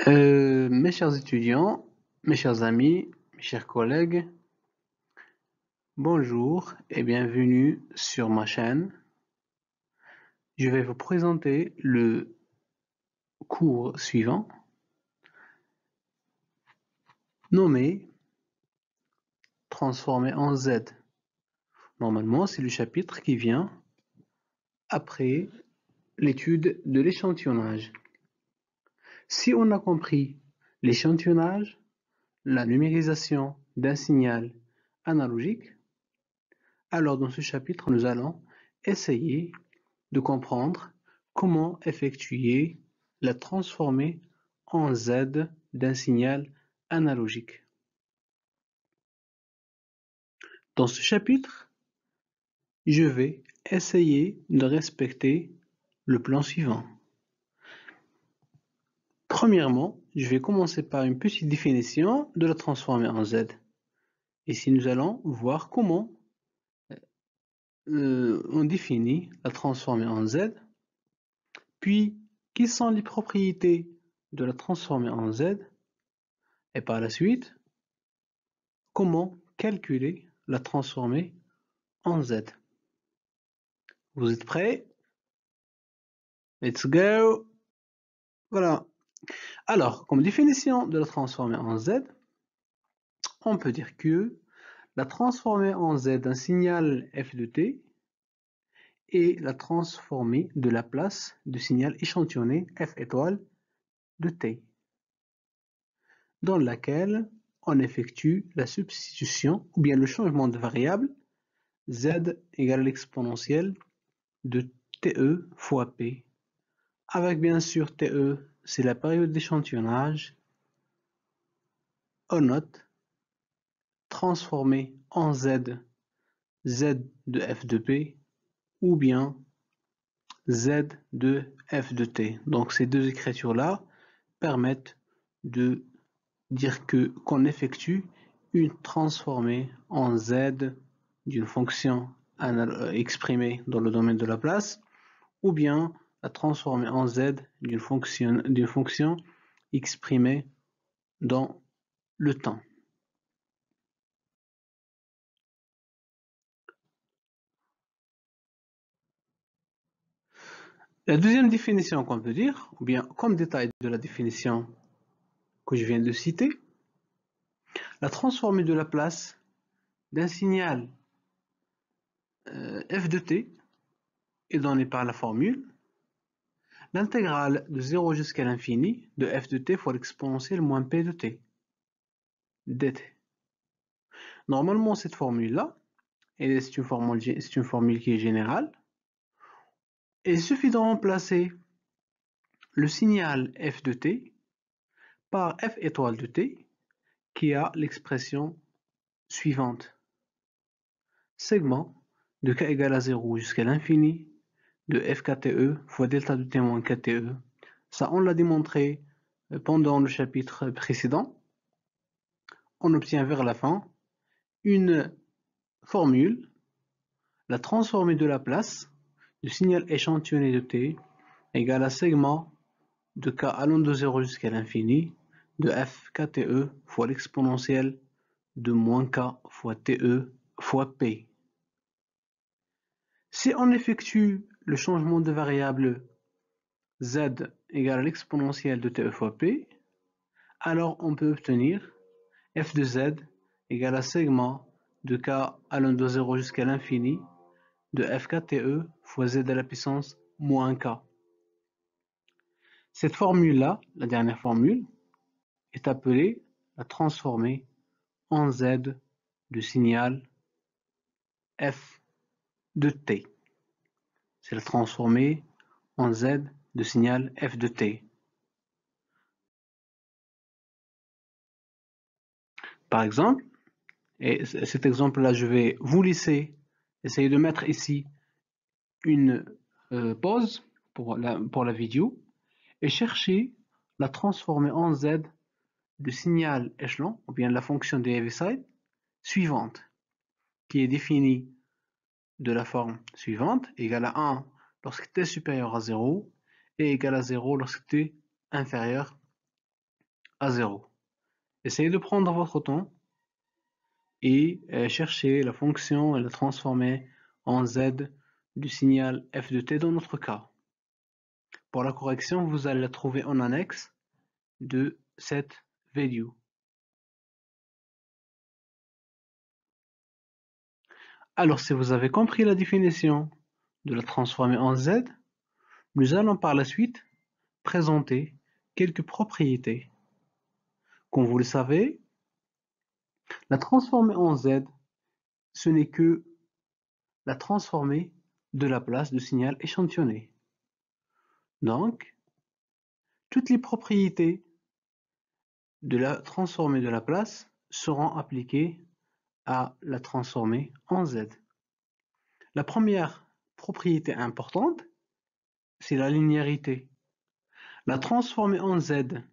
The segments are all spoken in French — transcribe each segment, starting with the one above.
Mes chers étudiants, mes chers amis, mes chers collègues, bonjour et bienvenue sur ma chaîne. Je vais vous présenter le cours suivant, nommé Transformer en Z. Normalement, c'est le chapitre qui vient après l'étude de l'échantillonnage. Si on a compris l'échantillonnage, la numérisation d'un signal analogique, alors dans ce chapitre, nous allons essayer de comprendre comment effectuer la transformée en Z d'un signal analogique. Dans ce chapitre, je vais essayer de respecter le plan suivant. Premièrement, je vais commencer par une petite définition de la transformée en Z. Ici, nous allons voir comment on définit la transformée en Z, puis quelles sont les propriétés de la transformée en Z, et par la suite, comment calculer la transformée en Z. Vous êtes prêts? Let's go! Voilà. Alors, comme définition de la transformée en Z, on peut dire que la transformée en Z d'un signal f de t est la transformée de la place du signal échantillonné f étoile de t, dans laquelle on effectue la substitution ou bien le changement de variable z égale l'exponentielle de TE fois P, avec bien sûr TE, c'est la période d'échantillonnage, on note, transformée en Z, Z de F de P, ou bien Z de F de T. Donc ces deux écritures-là permettent de dire qu'on effectue une transformée en Z d'une fonction exprimée dans le domaine de la place, ou bien la transformer en Z d'une fonction exprimée dans le temps. La deuxième définition qu'on peut dire, ou bien comme détail de la définition que je viens de citer, la transformée de la place d'un signal f de t est donnée par la formule l'intégrale de 0 jusqu'à l'infini de f de t fois l'exponentielle moins p de t dt. Normalement, cette formule-là, c'est une formule qui est générale, et il suffit de remplacer le signal f de t par f étoile de t qui a l'expression suivante. Segment de k égale à 0 jusqu'à l'infini de fkte fois delta de t moins kte. Ça, on l'a démontré pendant le chapitre précédent. On obtient vers la fin une formule, la transformée de la place du signal échantillonné de t égale à segment de k allant de 0 jusqu'à l'infini de fkte fois l'exponentielle de moins k fois te fois p. Si on effectue le changement de variable z égale à l'exponentielle de te fois p, alors on peut obtenir f de z égale à segment de k allant de 0 jusqu'à l'infini de fkte fois z à la puissance moins k. Cette formule-là, la dernière formule, est appelée la transformée en z du signal f de t. C'est la transformée en z de signal f de t. Par exemple, et cet exemple-là, je vais vous laisser essayer de mettre ici une pause pour la vidéo et chercher la transformée en z du signal échelon, ou bien la fonction de Heaviside suivante, qui est définie de la forme suivante, égale à 1 lorsque t est supérieur à 0 et égal à 0 lorsque t est inférieur à 0. Essayez de prendre votre temps et chercher la fonction et la transformer en z du signal f de t dans notre cas. Pour la correction, vous allez la trouver en annexe de cette vidéo. Alors, si vous avez compris la définition de la transformer en z, nous allons par la suite présenter quelques propriétés. Comme vous le savez, la transformer en z, ce n'est que la transformée de la place de signal échantillonné. Donc, toutes les propriétés de la transformée de la place seront appliquées à la transformée en z. La première propriété importante, c'est la linéarité. La transformée en z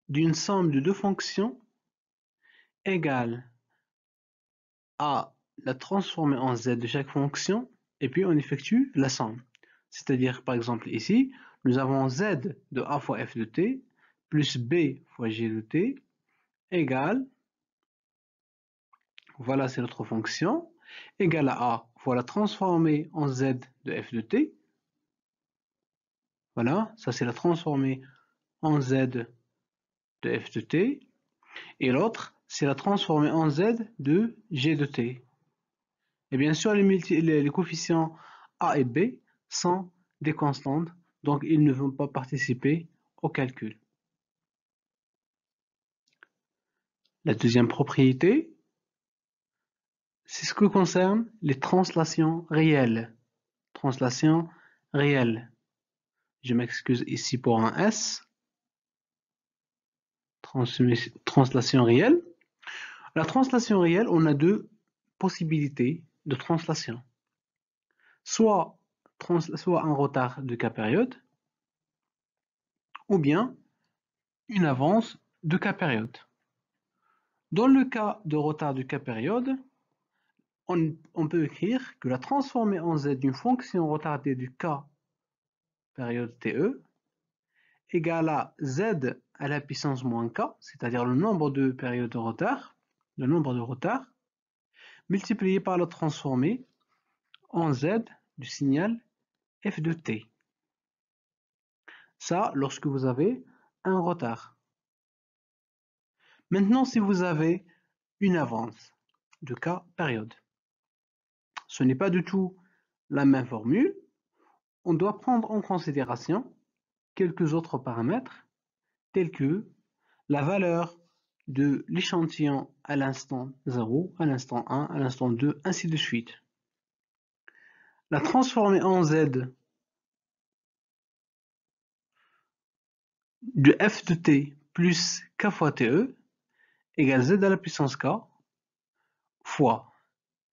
d'une somme de deux fonctions égale à la transformée en z de chaque fonction, et puis on effectue la somme. C'est-à-dire, par exemple, ici, nous avons z de a fois f de t plus b fois g de t égale, voilà c'est notre fonction, égale à a fois la transformée en z de f de t. Voilà, ça c'est la transformée en z de f de t. Et l'autre, c'est la transformée en z de g de t. Et bien sûr, les coefficients a et b sont des constantes, donc ils ne vont pas participer au calcul. La deuxième propriété, c'est ce que concerne les translations réelles. Translation réelle. Je m'excuse ici pour un S. Translation réelle. La translation réelle, on a deux possibilités de translation. Soit un retard de k période, ou bien une avance de k période. Dans le cas de retard de k période, on peut écrire que la transformée en z d'une fonction retardée du k période te égale à z à la puissance moins k, c'est-à-dire le nombre de périodes de retard, multiplié par la transformée en z du signal f de t. Ça, lorsque vous avez un retard. Maintenant, si vous avez une avance de k période, ce n'est pas du tout la même formule. On doit prendre en considération quelques autres paramètres, tels que la valeur de l'échantillon à l'instant 0, à l'instant 1, à l'instant 2, ainsi de suite. La transformée en z de f de t plus k fois te égale z à la puissance k fois,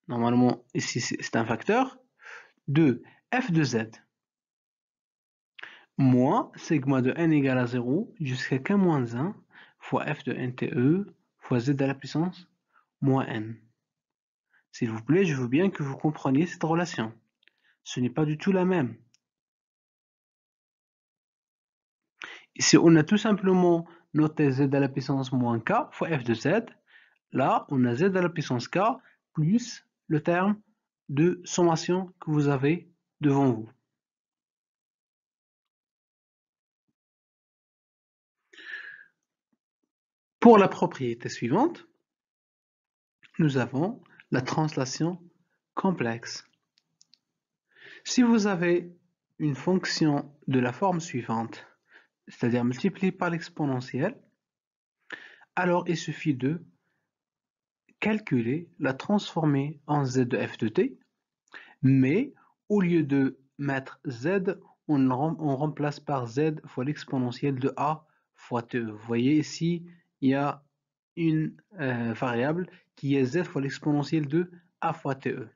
normalement ici c'est un facteur, de f de z moins sigma de n égale à 0 jusqu'à k moins 1 fois f de nte fois z à la puissance moins n. S'il vous plaît, je veux bien que vous compreniez cette relation. Ce n'est pas du tout la même. Ici, on a tout simplement noté z à la puissance moins k fois f de z. Là, on a z à la puissance k plus le terme de sommation que vous avez devant vous. Pour la propriété suivante, nous avons la translation complexe. Si vous avez une fonction de la forme suivante, c'est-à-dire multipliée par l'exponentielle, alors il suffit de calculer la transformée en z de f de t, mais au lieu de mettre z, on remplace par z fois l'exponentielle de a fois te. Vous voyez ici, il y a une variable qui est z fois l'exponentielle de a fois te.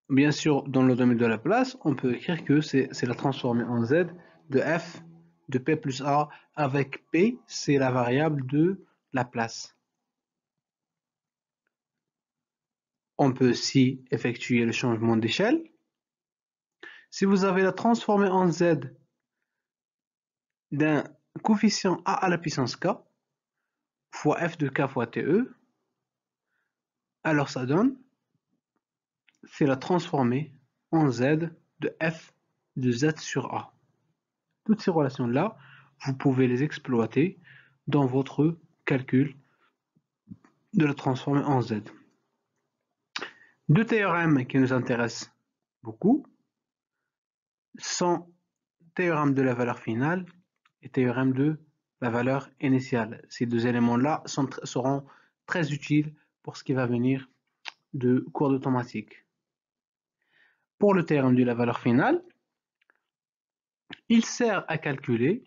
Bien sûr, dans le domaine de la place, on peut écrire que c'est la transformée en z de f de p plus a avec p, c'est la variable de la place. On peut aussi effectuer le changement d'échelle. Si vous avez la transformée en z d'un coefficient a à la puissance k fois f de k fois te, alors ça donne, c'est la transformée en z de f de z sur a. Toutes ces relations-là, vous pouvez les exploiter dans votre calcul de la transformée en z. Deux théorèmes qui nous intéressent beaucoup sont théorème de la valeur finale et théorème de la valeur initiale. Ces deux éléments-là seront très utiles pour ce qui va venir de cours d'automatique. Pour le théorème de la valeur finale, il sert à calculer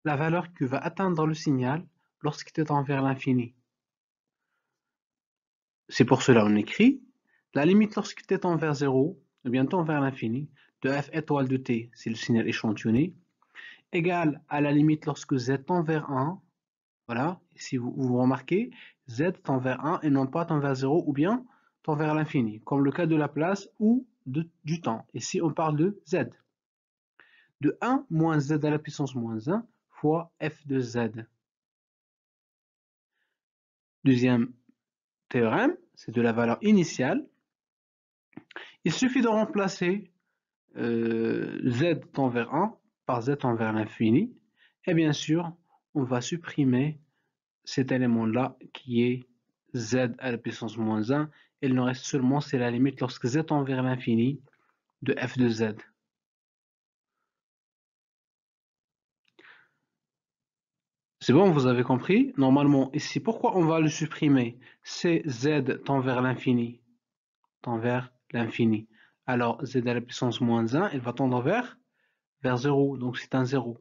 la valeur que va atteindre le signal lorsqu'il est vers l'infini. C'est pour cela qu'on écrit la limite lorsqu'il est vers 0, ou bien tend vers l'infini, de f étoile de t, c'est le signal échantillonné, égale à la limite lorsque z tend vers 1. Voilà, si vous remarquez, z tend vers 1 et non pas tend vers 0 ou bien tend vers l'infini, comme le cas de la place ou du temps. Ici, on parle de z. De 1 moins z à la puissance moins 1 fois f de z. Deuxième théorème, c'est de la valeur initiale. Il suffit de remplacer z tend vers 1 par z tend vers l'infini. Et bien sûr, on va supprimer cet élément-là qui est z à la puissance moins 1. Il nous reste seulement, c'est la limite lorsque z tend vers l'infini de f de z. C'est bon, vous avez compris? Normalement, ici, pourquoi on va le supprimer? C'est z tend vers l'infini. Tend vers l'infini. Alors, z à la puissance moins 1, il va tendre vers 0. Donc, c'est un 0.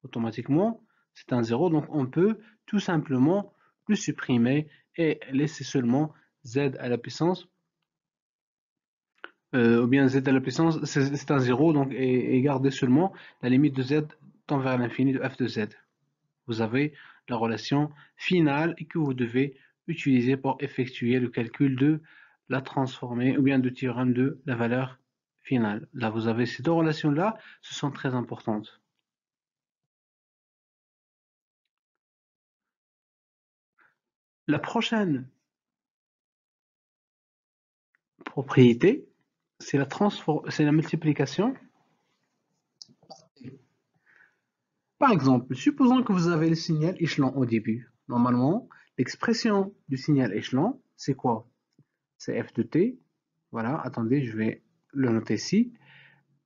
Automatiquement, c'est un 0. Donc, on peut tout simplement le supprimer et laisser seulement z à la puissance ou bien z à la puissance, c'est un 0, donc, et garder seulement la limite de z tend vers l'infini de f de z. Vous avez la relation finale et que vous devez utiliser pour effectuer le calcul de la transformée ou bien du théorème de la valeur finale. Là, vous avez ces deux relations-là, ce sont très importantes. La prochaine propriété, c'est la multiplication. Par exemple, supposons que vous avez le signal échelon au début. Normalement, l'expression du signal échelon, c'est quoi? C'est f de t. Voilà, attendez, je vais le noter ici.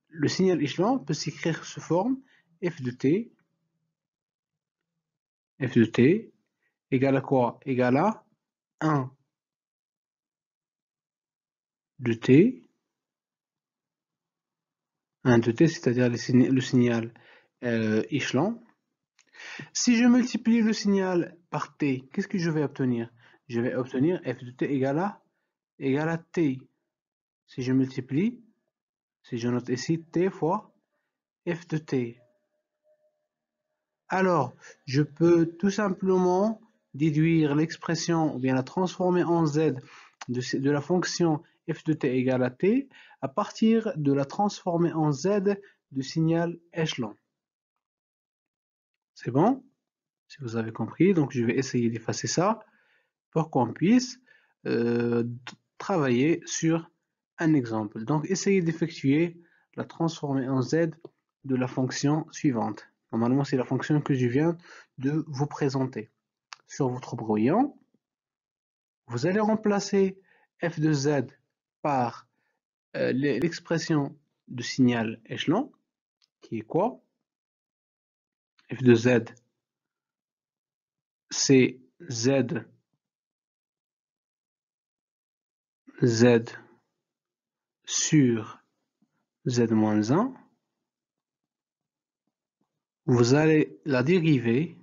Le signal échelon peut s'écrire sous forme f de t égale à quoi? Égale à 1 de t, 1 de t, c'est-à-dire le signal échelon. Si je multiplie le signal par t, qu'est-ce que je vais obtenir? Je vais obtenir f de t égale à t. Si je multiplie, si je note ici t fois f de t. Alors, je peux tout simplement déduire l'expression ou bien la transformer en z de la fonction f de t égale à t à partir de la transformer en z du signal échelon. C'est bon? Si vous avez compris, donc je vais essayer d'effacer ça pour qu'on puisse travailler sur un exemple. Donc, essayez d'effectuer la transformée en z de la fonction suivante. Normalement, c'est la fonction que je viens de vous présenter. Sur votre brouillon, vous allez remplacer f de z par l'expression de signal échelon, qui est quoi? F de z, c'est z sur z-1. Vous allez la dériver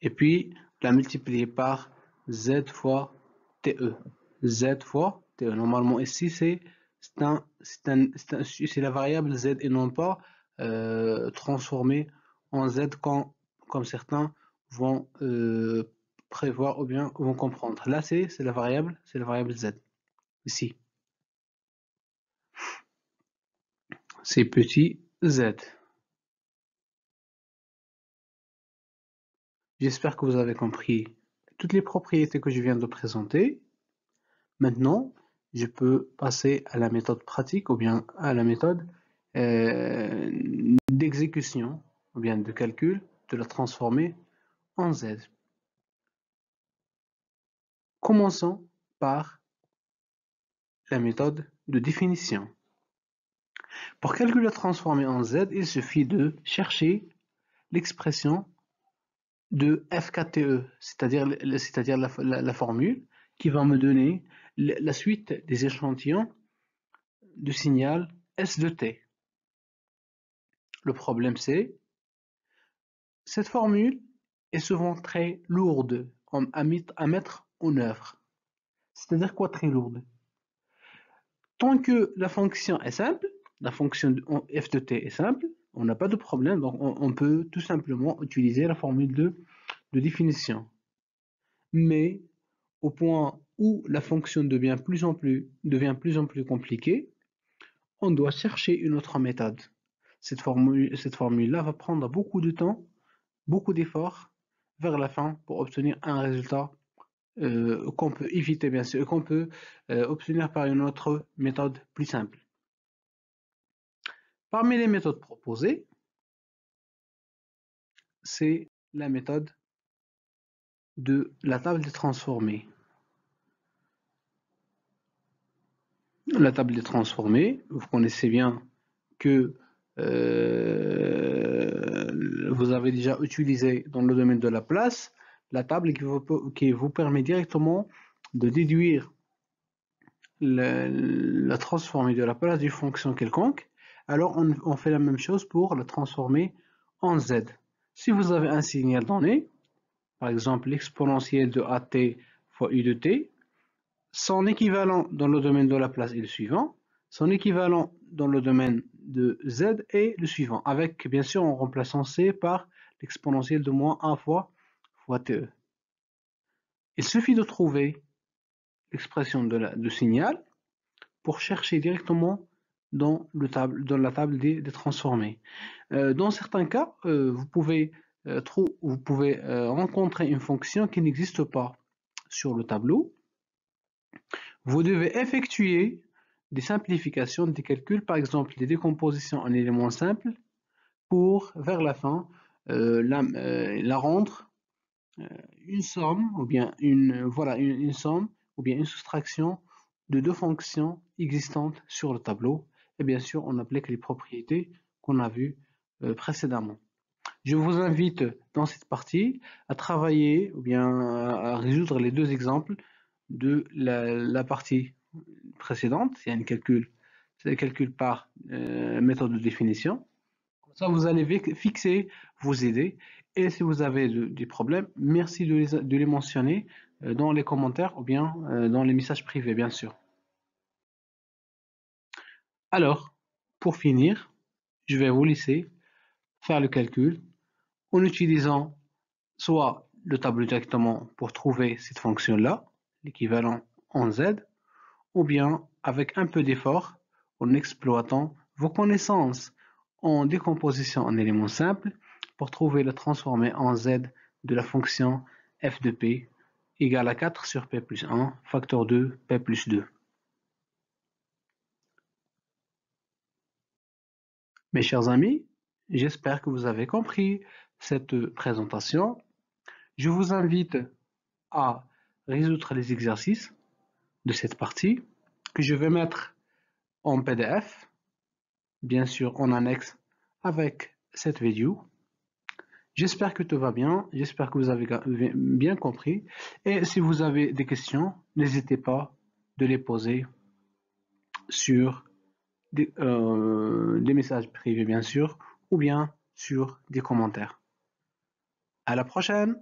et puis la multiplier par z fois te. Z fois te. Normalement, ici, c'est la variable z et non pas transformée en z comme certains vont prévoir ou bien vont comprendre. Là, c'est la variable z. Ici, c'est petit z. J'espère que vous avez compris toutes les propriétés que je viens de présenter. Maintenant, je peux passer à la méthode pratique ou bien à la méthode d'exécution ou bien de calcul, de la transformer en Z. Commençons par la méthode de définition. Pour calculer la transformée en Z, il suffit de chercher l'expression de FKTE, c'est-à-dire la formule qui va me donner la suite des échantillons de signal S de T. Le problème c'est, cette formule est souvent très lourde à mettre en œuvre. C'est-à-dire quoi très lourde? Tant que la fonction est simple, la fonction f de t est simple, on n'a pas de problème, donc on peut tout simplement utiliser la formule de définition. Mais au point où la fonction devient plus en plus compliquée, on doit chercher une autre méthode. Cette formule-là va prendre beaucoup de temps, beaucoup d'efforts vers la fin pour obtenir un résultat qu'on peut éviter bien sûr, qu'on peut obtenir par une autre méthode plus simple. Parmi les méthodes proposées, c'est la méthode de la table des transformés. La table des transformés, vous connaissez bien que vous avez déjà utilisé dans le domaine de la place, la table qui vous permet directement de déduire la transformée de la place d'une fonction quelconque. Alors on fait la même chose pour la transformer en Z. Si vous avez un signal donné, par exemple l'exponentielle de AT fois U de T, son équivalent dans le domaine de la place est le suivant, son équivalent dans le domaine de Z est le suivant, avec bien sûr en remplaçant C par l'exponentielle de moins 1 fois TE. Il suffit de trouver l'expression de signal pour chercher directement dans la table des transformés. Dans certains cas, vous pouvez rencontrer une fonction qui n'existe pas sur le tableau. Vous devez effectuer des simplifications, des calculs, par exemple des décompositions en éléments simples, pour vers la fin la rendre une somme ou bien une somme ou bien une soustraction de deux fonctions existantes sur le tableau. Et bien sûr, on applique les propriétés qu'on a vues précédemment. Je vous invite dans cette partie à travailler ou bien à résoudre les deux exemples de la partie précédente, c'est un calcul par méthode de définition. Comme ça, vous allez fixer vos idées. Et si vous avez des problèmes, merci de les mentionner dans les commentaires ou bien dans les messages privés, bien sûr. Alors, pour finir, je vais vous laisser faire le calcul en utilisant soit le tableau directement pour trouver cette fonction-là, l'équivalent en Z, ou bien avec un peu d'effort en exploitant vos connaissances en décomposition en éléments simples pour trouver la transformée en Z de la fonction f de p égale à 4 sur p plus 1 facteur 2 p plus 2. Mes chers amis, j'espère que vous avez compris cette présentation. Je vous invite à résoudre les exercices de cette partie que je vais mettre en PDF, bien sûr en annexe avec cette vidéo. J'espère que tout va bien, j'espère que vous avez bien compris. Et si vous avez des questions, n'hésitez pas de les poser sur des messages privés, bien sûr, ou bien sur des commentaires. À la prochaine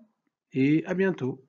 et à bientôt.